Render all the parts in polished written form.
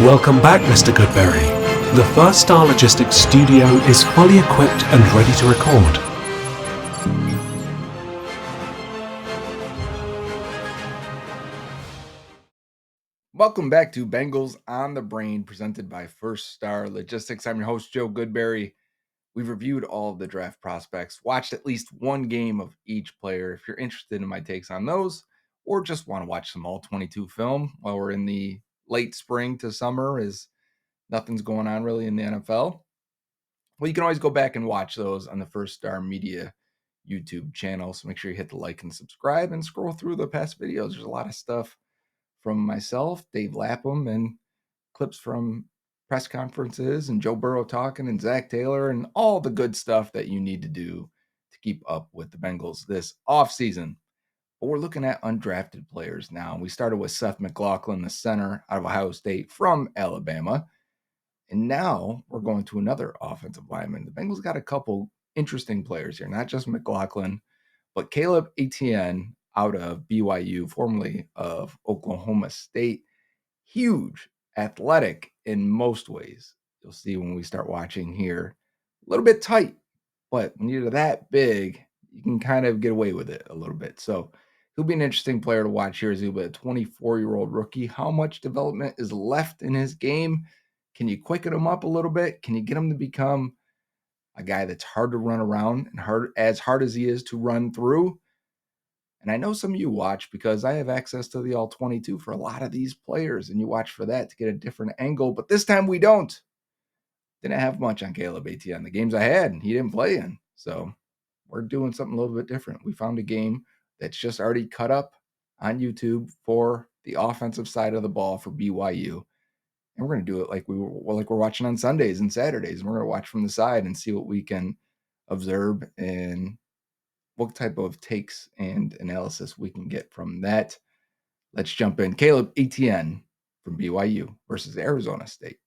Welcome back, Mr. Goodberry. The First Star Logistics studio is fully equipped and ready to record. Welcome back to Bengals On The Brain, presented by First Star Logistics. I'm your host, Joe Goodberry. We've reviewed all of the draft prospects, watched at least one game of each player. If you're interested in my takes on those, or just want to watch some all-22 film while we're in the late spring to summer as nothing's going on really in the NFL, well, you can always go back and watch those on the First Star Media YouTube channel. So make sure you hit the like and subscribe and scroll through the past videos. There's a lot of stuff from myself, Dave Lapham, and clips from press conferences and Joe Burrow talking and Zach Taylor and all the good stuff that you need to do to keep up with the Bengals this offseason. But we're looking at undrafted players now. We started with Seth McLaughlin, the center out of Ohio State from Alabama. And now we're going to another offensive lineman. The Bengals got a couple interesting players here, not just McLaughlin, but Caleb Etienne out of BYU, formerly of Oklahoma State. Huge, athletic in most ways. You'll see when we start watching here. A little bit tight, but when you're that big, you can kind of get away with it a little bit. So he'll be an interesting player to watch here as he'll be a 24-year-old rookie. How much development is left in his game? Can you quicken him up a little bit? Can you get him to become a guy that's hard to run around and as hard as he is to run through? And I know some of you watch because I have access to the all-22 for a lot of these players, and you watch for that to get a different angle. But this time we don't. Didn't have much on Caleb Etienne. The games I had, he didn't play in. So we're doing something a little bit different. We found a game that's just already cut up on YouTube for the offensive side of the ball for BYU. And we're going to do it like we're watching on Sundays and Saturdays. And we're going to watch from the side and see what we can observe and what type of takes and analysis we can get from that. Let's jump in. Caleb Etienne from BYU versus Arizona State.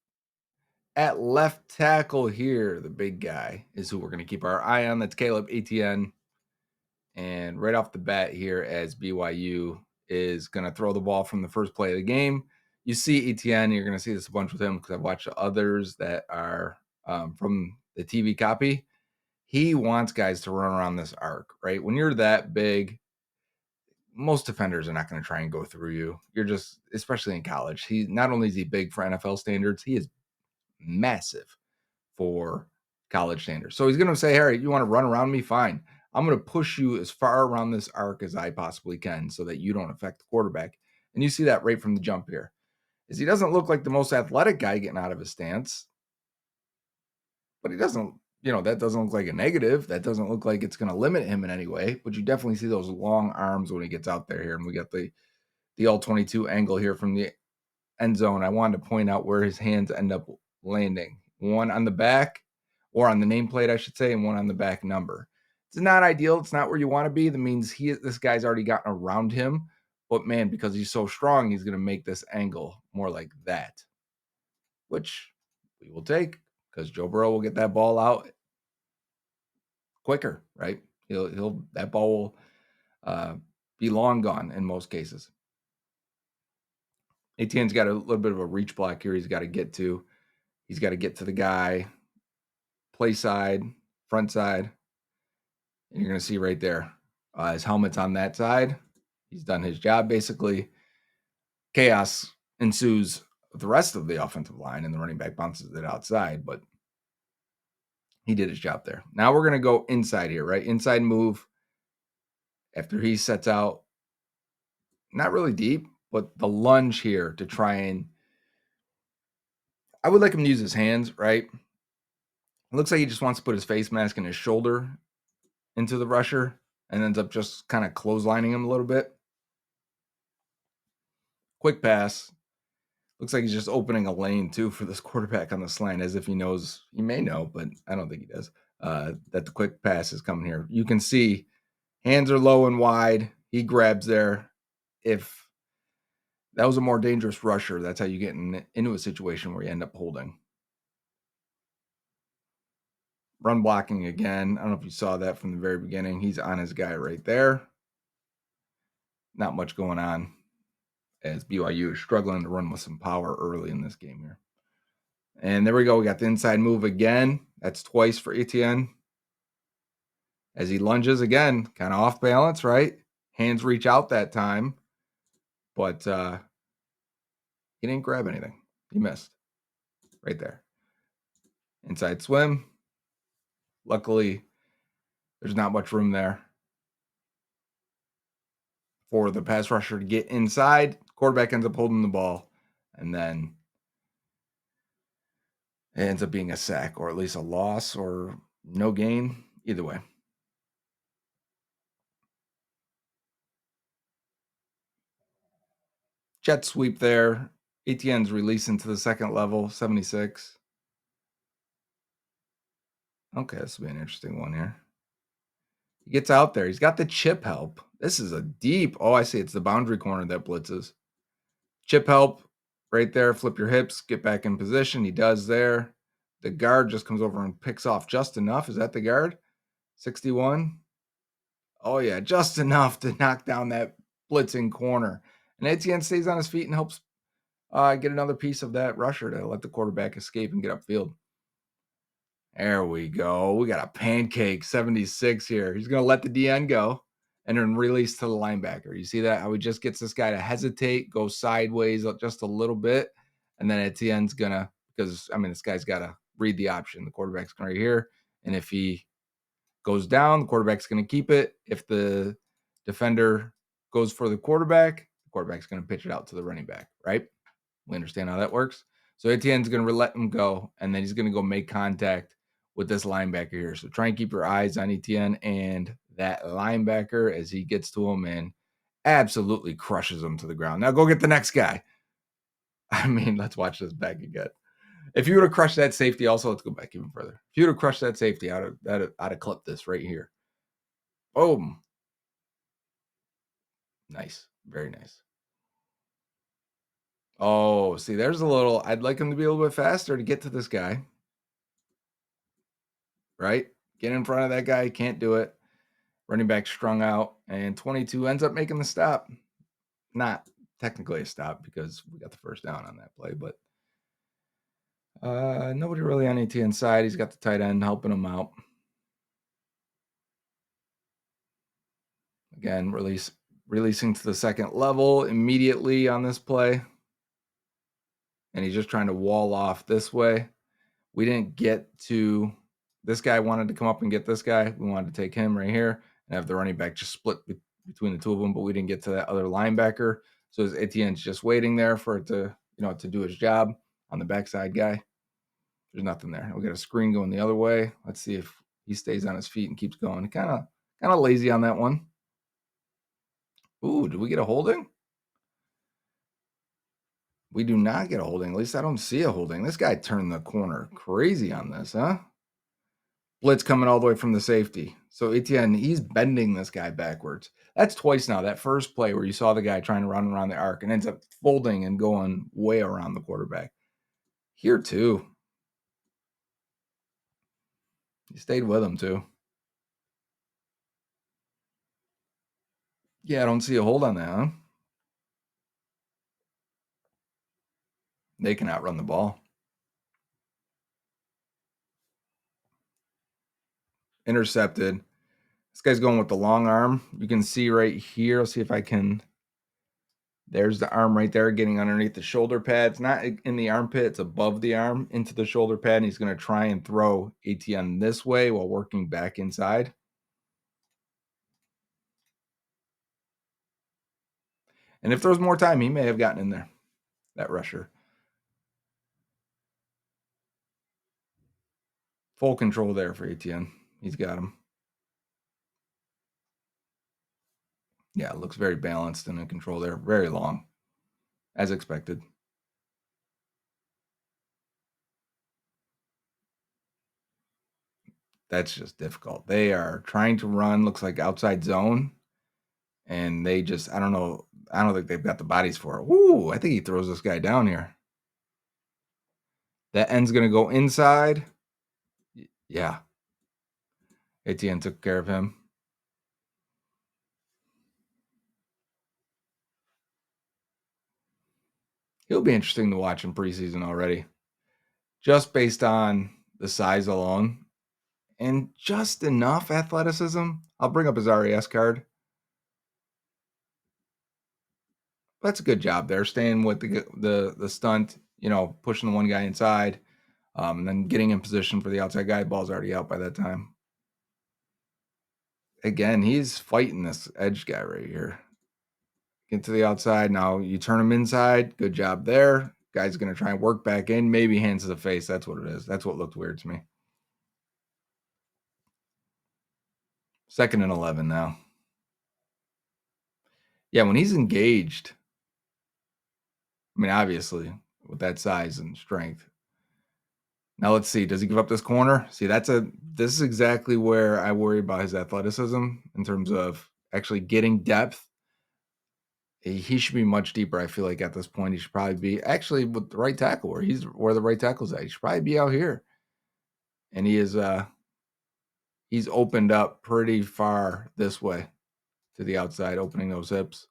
At left tackle here, the big guy is who we're going to keep our eye on. That's Caleb Etienne. And right off the bat here, as BYU is going to throw the ball from the first play of the game, you see Etienne. You're going to see this a bunch with him because I've watched others that are from the TV copy. He wants guys to run around this arc, right? When you're that big, most defenders are not going to try and go through you. You're just, especially in college. He not only is he big for NFL standards, he is massive for college standards. So he's going to say, Harry, you want to run around me? Fine. I'm going to push you as far around this arc as I possibly can so that you don't affect the quarterback. And you see that right from the jump here. Is he doesn't look like the most athletic guy getting out of his stance, but he doesn't, that doesn't look like a negative. That doesn't look like it's going to limit him in any way, but you definitely see those long arms when he gets out there here. And we got the all-22 angle here from the end zone. I wanted to point out where his hands end up landing. One on the back, or on the nameplate, I should say, and one on the back number. It's not ideal. It's not where you want to be. That means this guy's already gotten around him. But, man, because he's so strong, he's going to make this angle more like that, which we will take because Joe Burrow will get that ball out quicker, right? That ball will be long gone in most cases. Etienne's got a little bit of a reach block here he's got to get to. He's got to get to the guy, play side, front side. And you're going to see right there, his helmet's on that side. He's done his job, basically. Chaos ensues with the rest of the offensive line, and the running back bounces it outside, but he did his job there. Now we're going to go inside here, right? Inside move after he sets out, not really deep, but the lunge here to try and, I would like him to use his hands, right? It looks like he just wants to put his face mask and his shoulder into the rusher and ends up just kind of clotheslining him a little bit. Quick pass. Looks like he's just opening a lane, too, for this quarterback on the slant, as if he knows. He may know, but I don't think he does, that the quick pass is coming here. You can see hands are low and wide. He grabs there. If that was a more dangerous rusher, that's how you get into a situation where you end up holding. Run blocking again. I don't know if you saw that from the very beginning. He's on his guy right there. Not much going on. as BYU is struggling to run with some power early in this game here. And there we go. We got the inside move again. That's twice for Etienne. As he lunges again, kind of off balance, right? Hands reach out that time, but he didn't grab anything. He missed right there. Inside swim. Luckily, there's not much room there for the pass rusher to get inside. Quarterback ends up holding the ball, and then it ends up being a sack, or at least a loss, or no gain. Either way. Jet sweep there. Etienne's releasing to the second level, 76. Okay, this will be an interesting one here. He gets out there. He's got the chip help. This is a deep. Oh, I see. It's the boundary corner that blitzes. Chip help right there. Flip your hips. Get back in position. He does there. The guard just comes over and picks off just enough. Is that the guard? 61. Oh, yeah. Just enough to knock down that blitzing corner. And Etienne stays on his feet and helps get another piece of that rusher to let the quarterback escape and get upfield. There we go. We got a pancake 76 here. He's going to let the DN go and then release to the linebacker. You see that? How he just gets this guy to hesitate, go sideways just a little bit. And then Etienne's going to, because, I mean, this guy's got to read the option. The quarterback's right here. And if he goes down, the quarterback's going to keep it. If the defender goes for the quarterback's going to pitch it out to the running back, right? We understand how that works. So Etienne's going to let him go, and then he's going to go make contact with this linebacker here. So try and keep your eyes on Etienne and that linebacker as he gets to him and absolutely crushes him to the ground. Now go get the next guy. I mean, let's watch this back again. If you would have crushed that safety, also, let's go back even further. If you would have crushed that safety, I'd have clipped this right here. Boom. Nice. Very nice. Oh, see, there's a little, I'd like him to be a little bit faster to get to this guy. Right? Get in front of that guy. Can't do it. Running back strung out. And 22 ends up making the stop. Not technically a stop because we got the first down on that play, but nobody really on Etienne's side. He's got the tight end helping him out. Again, releasing to the second level immediately on this play. And he's just trying to wall off this way. We didn't get to this guy wanted to come up and get this guy. We wanted to take him right here and have the running back just split between the two of them, but we didn't get to that other linebacker. So Etienne's just waiting there for it to, to do his job on the backside guy. There's nothing there. We got a screen going the other way. Let's see if he stays on his feet and keeps going. Kind of lazy on that one. Ooh, did we get a holding? We do not get a holding. At least I don't see a holding. This guy turned the corner crazy on this, huh? Blitz coming all the way from the safety. So Etienne, he's bending this guy backwards. That's twice now. That first play where you saw the guy trying to run around the arc and ends up folding and going way around the quarterback. Here too. He stayed with him too. Yeah, I don't see a hold on that, huh? They can outrun the ball. Intercepted. This guy's going with the long arm. You can see right here. I'll see if I can. There's the arm right there getting underneath the shoulder pad. It's not in the armpit. It's above the arm into the shoulder pad. And he's going to try and throw Etienne this way while working back inside. And if there was more time, he may have gotten in there, that rusher. Full control there for Etienne. He's got him. Yeah, it looks very balanced and in control there. Very long, as expected. That's just difficult. They are trying to run, looks like outside zone. And they just, I don't know. I don't think they've got the bodies for it. Ooh, I think he throws this guy down here. That end's going to go inside. Yeah. Etienne took care of him. He'll be interesting to watch in preseason already, just based on the size alone and just enough athleticism. I'll bring up his RAS card. That's a good job there, staying with the stunt, pushing the one guy inside, and then getting in position for the outside guy. Ball's already out by that time. Again, he's fighting this edge guy right here. Get to the outside. Now you turn him inside. Good job there. Guy's going to try and work back in. Maybe hands to the face. That's what it is. That's what looked weird to me. 2nd and 11 now. Yeah, when he's engaged, I mean, obviously, with that size and strength. Now let's see. Does he give up this corner? See, this is exactly where I worry about his athleticism in terms of actually getting depth. He should be much deeper. I feel like at this point he should probably be actually with the right tackle where the right tackle's at. He should probably be out here. And he's opened up pretty far this way to the outside, opening those hips.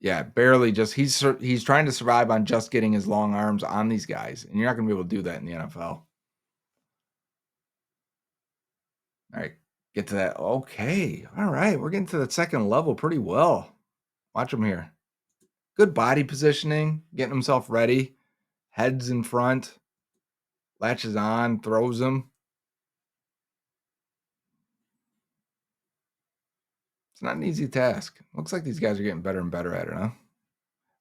Yeah, barely he's trying to survive on just getting his long arms on these guys. And you're not going to be able to do that in the NFL. All right, get to that. Okay. All right. We're getting to the second level pretty well. Watch him here. Good body positioning, getting himself ready. Heads in front. Latches on, throws him. It's not an easy task. Looks like these guys are getting better and better at it, huh?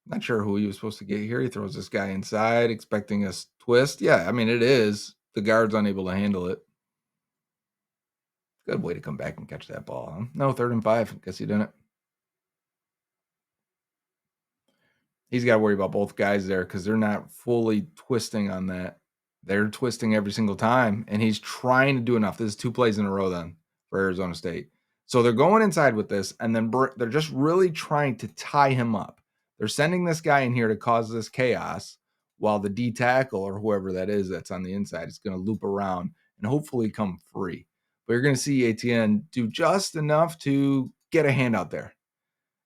Not sure who he was supposed to get here. He throws this guy inside, expecting a twist. Yeah, I mean, it is. The guard's unable to handle it. Good way to come back and catch that ball, huh? No, 3rd and 5. Guess he didn't. He's got to worry about both guys there because they're not fully twisting on that. They're twisting every single time, and he's trying to do enough. This is 2 plays in a row then for Arizona State. So they're going inside with this, and then they're just really trying to tie him up. They're sending this guy in here to cause this chaos while the D tackle or whoever that is that's on the inside is going to loop around and hopefully come free. But you're going to see Etienne do just enough to get a hand out there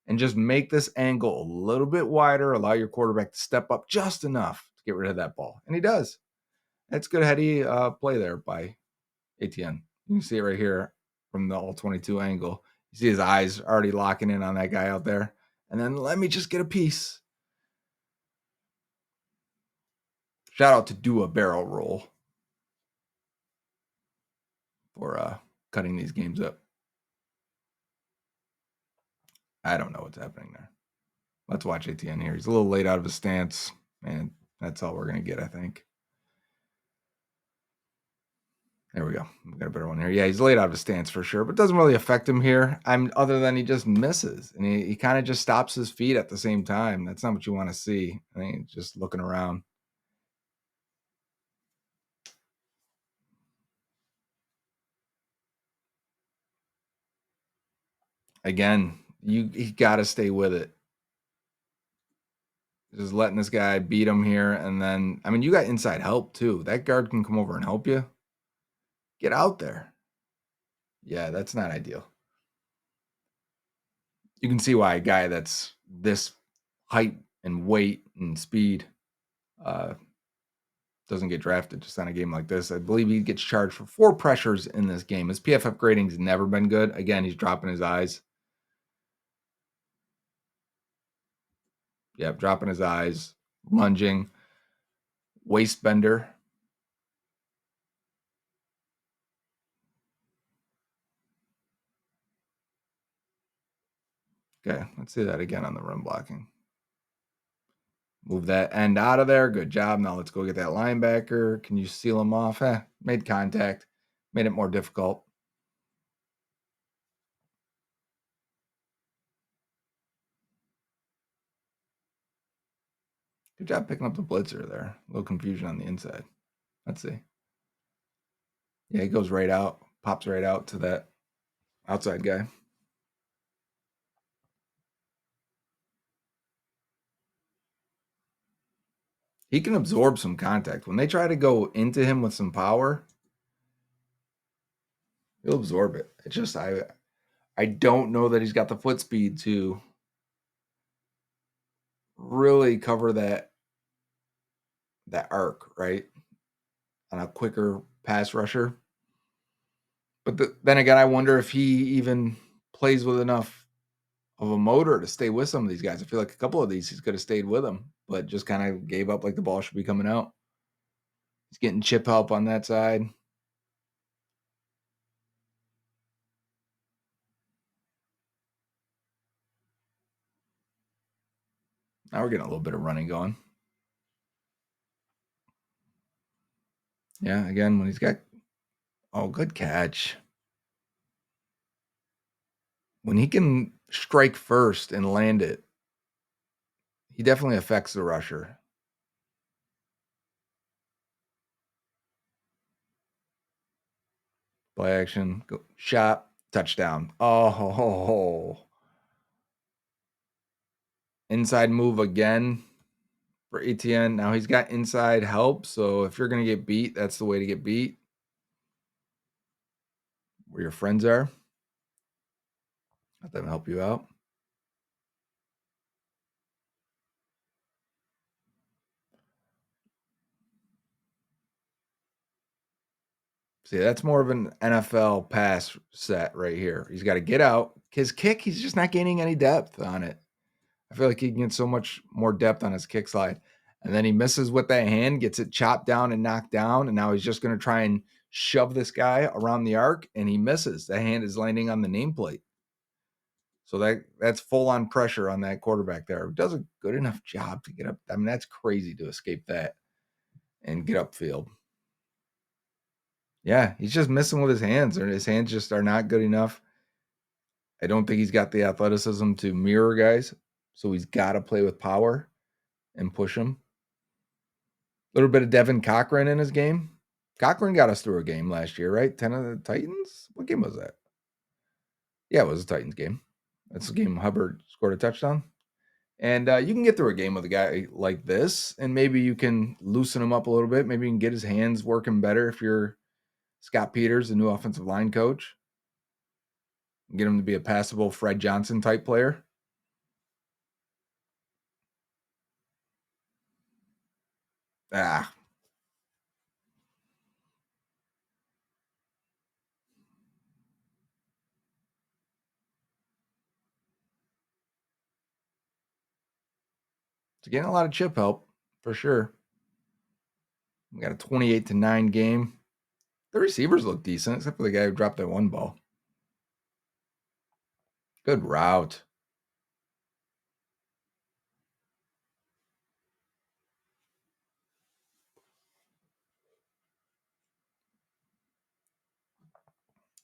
and just make this angle a little bit wider, allow your quarterback to step up just enough to get rid of that ball. And he does. That's good heady play there by Etienne. You can see it right here from the all-22 angle. You see his eyes already locking in on that guy out there. And then let me just get a piece. Shout out to do a barrel roll for cutting these games up. I don't know what's happening there. Let's watch Etienne here. He's a little late out of his stance, and that's all we're going to get, I think. There we go. We got a better one here. Yeah, he's laid out of his stance for sure, but it doesn't really affect him here. Other than he just misses and he kind of just stops his feet at the same time. That's not what you want to see. I mean, just looking around. Again, you got to stay with it. Just letting this guy beat him here, and then I mean, you got inside help too. That guard can come over and help you. Get out there. Yeah, that's not ideal. You can see why a guy that's this height and weight and speed doesn't get drafted just on a game like this. I believe he gets charged for 4 pressures in this game. His PFF grading's never been good. Again, he's dropping his eyes. Yep, dropping his eyes, lunging, waist bender. Okay, let's see that again on the run blocking. Move that end out of there. Good job. Now let's go get that linebacker. Can you seal him off? Made contact. Made it more difficult. Good job picking up the blitzer there. A little confusion on the inside. Let's see. Yeah, he goes right out. Pops right out to that outside guy. He can absorb some contact. When they try to go into him with some power, he'll absorb it. It's just I don't know that he's got the foot speed to really cover that arc, right? On a quicker pass rusher. But then again, I wonder if he even plays with enough of a motor to stay with some of these guys. I feel like a couple of these he's could have stayed with them, but just kind of gave up like the ball should be coming out. He's getting chip help on that side. Now we're getting a little bit of running going. Yeah, again, when he's got good catch. When he can strike first and land it, he definitely affects the rusher. Play action, go, shot, touchdown. Oh, inside move again for Etienne. Now he's got inside help, so if you're going to get beat, that's the way to get beat. Where your friends are, let them help you out. See, that's more of an NFL pass set right here. He's got to get out. His kick, he's just not gaining any depth on it. I feel like he can get so much more depth on his kick slide. And then he misses with that hand, gets it chopped down and knocked down. And now he's just going to try and shove this guy around the arc, and he misses. The hand is landing on the nameplate. So that's full on pressure on that quarterback there. Who does a good enough job to get up. I mean, that's crazy to escape that and get upfield. Yeah, he's just missing with his hands, and his hands just are not good enough. I don't think he's got the athleticism to mirror guys, so he's got to play with power and push him. A little bit of Devin Cochran in his game. Cochran got us through a game last year, right? 10 of the Titans? What game was that? Yeah, it was a Titans game. That's the game Hubbard scored a touchdown. And you can get through a game with a guy like this, and maybe you can loosen him up a little bit. Maybe you can get his hands working better if you're Scott Peters, the new offensive line coach. Get him to be a passable Fred Johnson type player. Ah. It's getting a lot of chip help for sure. We got a 28-9 game. The receivers look decent, except for the guy who dropped that one ball. Good route.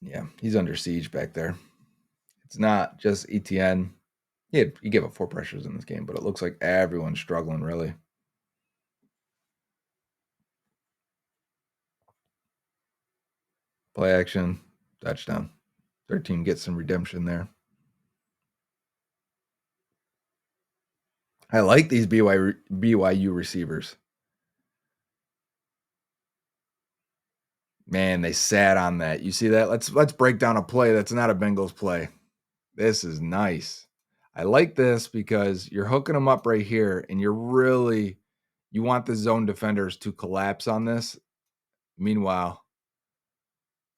Yeah, he's under siege back there. It's not just Etienne. He gave up 4 pressures in this game, but it looks like everyone's struggling, really. Play action, touchdown. Their team gets some redemption there. I like these BYU receivers. Man, they sat on that. You see that? Let's break down a play that's not a Bengals play. This is nice. I like this because you're hooking them up right here, and you want the zone defenders to collapse on this. Meanwhile,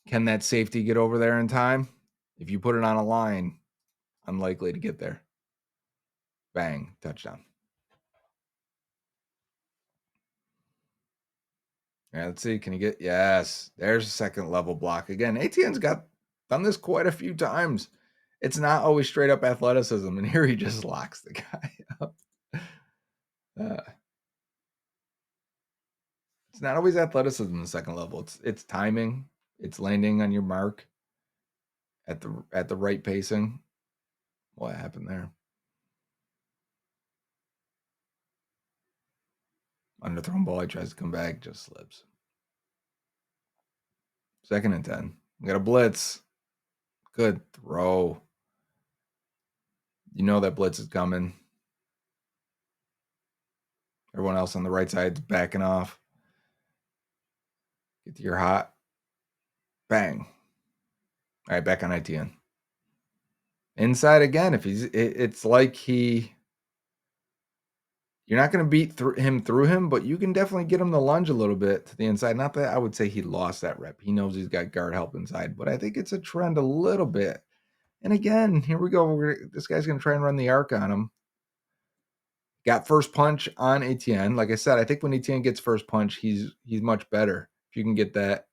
can that safety get over there in time? If you put it on a line, unlikely to get there. Bang, touchdown. Yeah, let's see. Can you get? Yes, there's a second level block again. ATN's done this quite a few times. It's not always straight up athleticism, and here he just locks the guy up. It's not always athleticism in the second level. It's timing. It's landing on your mark at the right pacing. What happened there? Underthrown ball. He tries to come back, just slips. 2nd and 10. We got a blitz. Good throw. You know that blitz is coming. Everyone else on the right side is backing off. Get to your hot. Bang. All right, back on Etienne. Inside again. It's like he You're not going to beat through him, but you can definitely get him to lunge a little bit to the inside. Not that I would say he lost that rep. He knows he's got guard help inside, but I think it's a trend a little bit. And again, here we go. This guy's going to try and run the arc on him. Got first punch on Etienne. Like I said, I think when Etienne gets first punch, he's much better. If you can get that,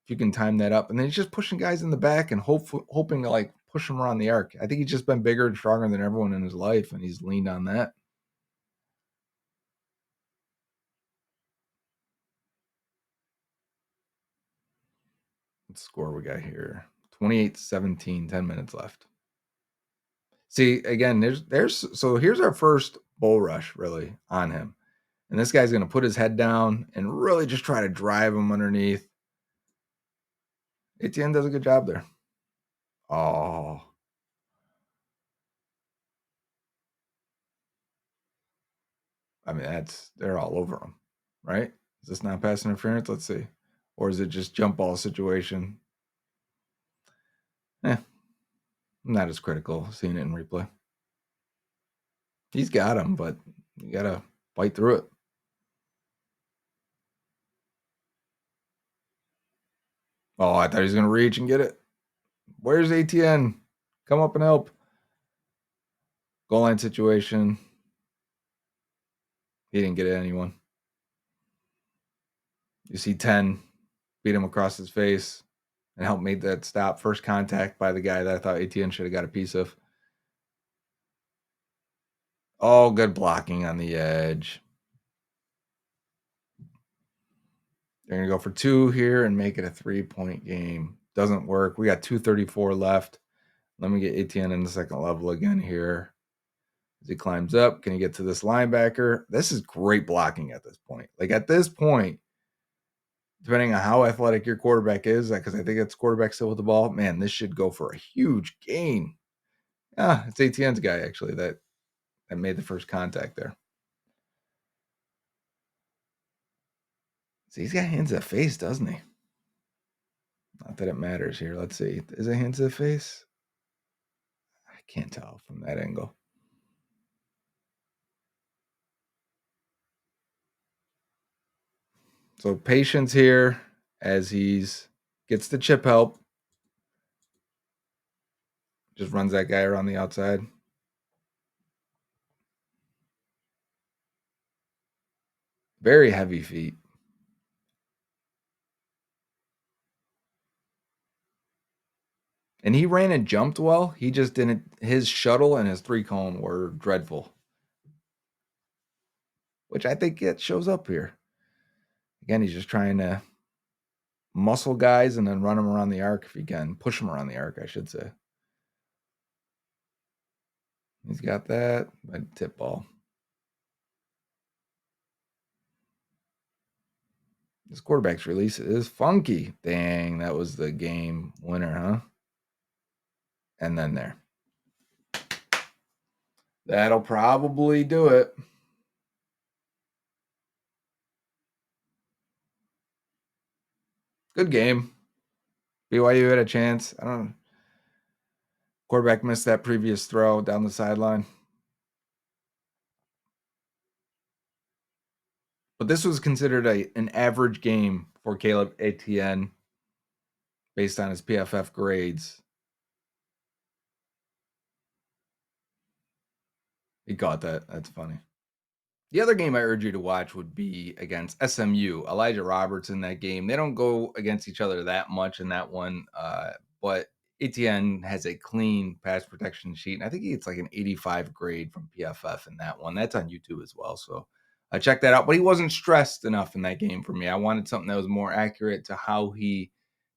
if you can time that up. And then he's just pushing guys in the back and hoping to like push them around the arc. I think he's just been bigger and stronger than everyone in his life, and he's leaned on that. What score we got here? 28-17, 10 minutes left. See, again, so here's our first bull rush really on him. And this guy's going to put his head down and really just try to drive him underneath. Etienne does a good job there. Oh. I mean, they're all over him, right? Is this not pass interference? Let's see. Or is it just jump ball situation? I'm not as critical seeing it in replay. He's got him, but you got to fight through it. Oh, I thought he was going to reach and get it. Where's Etienne? Come up and help. Goal line situation. He didn't get it, anyone. You see 10 beat him across his face and help make that stop. First contact by the guy that I thought Etienne should have got a piece of. Oh, good blocking on the edge. They're going to go for 2 here and make it a 3-point game. Doesn't work. We got 2:34 left. Let me get Etienne in the second level again here. As he climbs up, can he get to this linebacker? This is great blocking at this point. Like at this point, depending on how athletic your quarterback is, because I think it's quarterback still with the ball, man, this should go for a huge gain. It's Etienne's guy, actually, that made the first contact there. See, he's got hands to the face, doesn't he? Not that it matters here. Let's see. Is it hands to the face? I can't tell from that angle. So patience here as he's gets the chip help. Just runs that guy around the outside. Very heavy feet. And he ran and jumped well. He just didn't. His shuttle and his 3-cone were dreadful, which I think it shows up here. Again, he's just trying to muscle guys and then run them around the arc if he can. Push them around the arc, I should say. He's got that. Tip ball. This quarterback's release is funky. Dang, that was the game winner, huh? And then there. That'll probably do it. Good game. BYU had a chance. I don't know. Quarterback missed that previous throw down the sideline. But this was considered an average game for Caleb Etienne based on his PFF grades. He caught that. That's funny. The other game I urge you to watch would be against SMU. Elijah Roberts in that game. They don't go against each other that much in that one, but Etienne has a clean pass protection sheet, and I think he gets like an 85 grade from PFF in that one. That's on YouTube as well, so check that out. But he wasn't stressed enough in that game for me. I wanted something that was more accurate to how he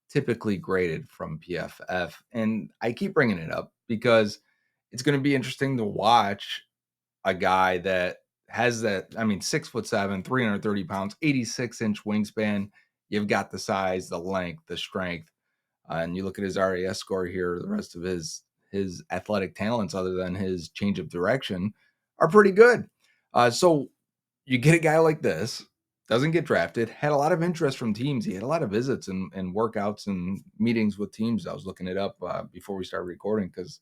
typically graded from PFF, and I keep bringing it up because it's going to be interesting to watch a guy that has that, 6'7", 330 pounds, 86-inch wingspan. You've got the size, the length, the strength. And you look at his RAS score here, the rest of his athletic talents, other than his change of direction, are pretty good. So you get a guy like this, doesn't get drafted, had a lot of interest from teams. He had a lot of visits and workouts and meetings with teams. I was looking it up before we started recording because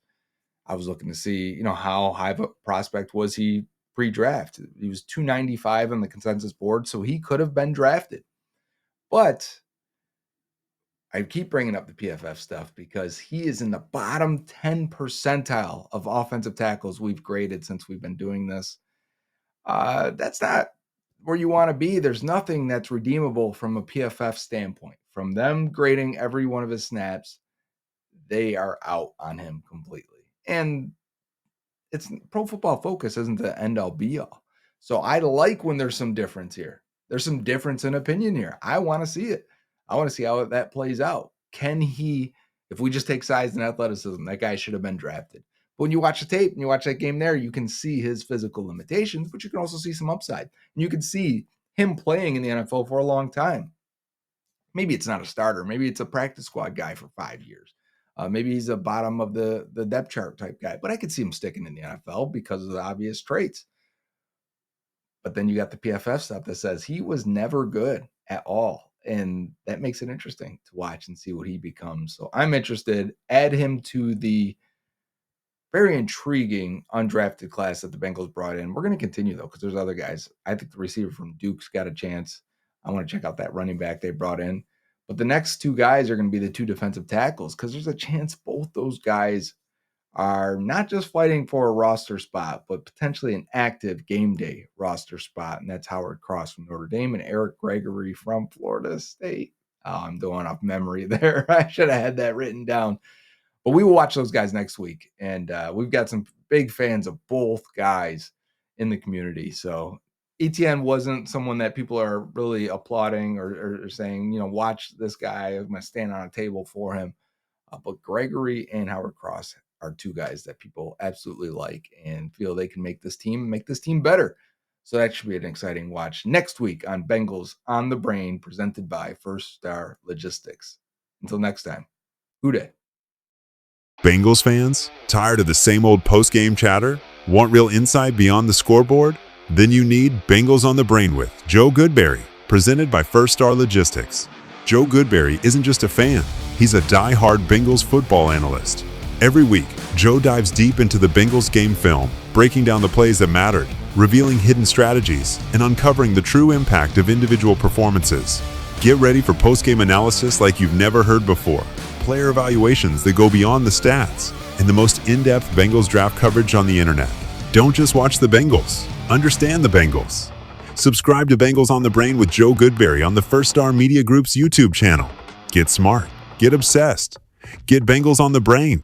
I was looking to see, how high of a prospect was he pre-draft. He was 295 on the consensus board, so he could have been drafted. But I keep bringing up the PFF stuff because he is in the bottom 10 percentile of offensive tackles we've graded since we've been doing this. That's not where you want to be. There's nothing that's redeemable from a PFF standpoint. From them grading every one of his snaps, they are out on him completely. And it's Pro Football Focus isn't the end all be all. So I like when there's some difference here. There's some difference in opinion here. I want to see it. I want to see how that plays out. Can he, if we just take size and athleticism, that guy should have been drafted. But when you watch the tape and you watch that game there, you can see his physical limitations, but you can also see some upside. And you can see him playing in the NFL for a long time. Maybe it's not a starter. Maybe it's a practice squad guy for 5 years. Maybe he's a bottom of the depth chart type guy, but I could see him sticking in the NFL because of the obvious traits. But then you got the PFF stuff that says he was never good at all. And that makes it interesting to watch and see what he becomes. So I'm interested. Add him to the very intriguing undrafted class that the Bengals brought in. We're going to continue, though, because there's other guys. I think the receiver from Duke's got a chance. I want to check out that running back they brought in. But the next two guys are going to be the two defensive tackles because there's a chance both those guys are not just fighting for a roster spot, but potentially an active game day roster spot. And that's Howard Cross from Notre Dame and Eric Gregory from Florida State. I'm going off memory there. I should have had that written down. But we will watch those guys next week. And we've got some big fans of both guys in the community. So Etienne wasn't someone that people are really applauding or saying, watch this guy. I'm going to stand on a table for him. But Gregory and Howard Cross are two guys that people absolutely like and feel they can make this team better. So that should be an exciting watch next week on Bengals on the Brain, presented by First Star Logistics. Until next time, Uday. Bengals fans, tired of the same old post-game chatter? Want real insight beyond the scoreboard? Then you need Bengals on the Brain with Joe Goodberry, presented by First Star Logistics. Joe Goodberry isn't just a fan, he's a die-hard Bengals football analyst. Every week, Joe dives deep into the Bengals game film, breaking down the plays that mattered, revealing hidden strategies, and uncovering the true impact of individual performances. Get ready for post-game analysis like you've never heard before, player evaluations that go beyond the stats, and the most in-depth Bengals draft coverage on the internet. Don't just watch the Bengals, understand the Bengals. Subscribe to Bengals on the Brain with Joe Goodberry on the First Star Media Group's YouTube channel. Get smart, get obsessed, get Bengals on the Brain.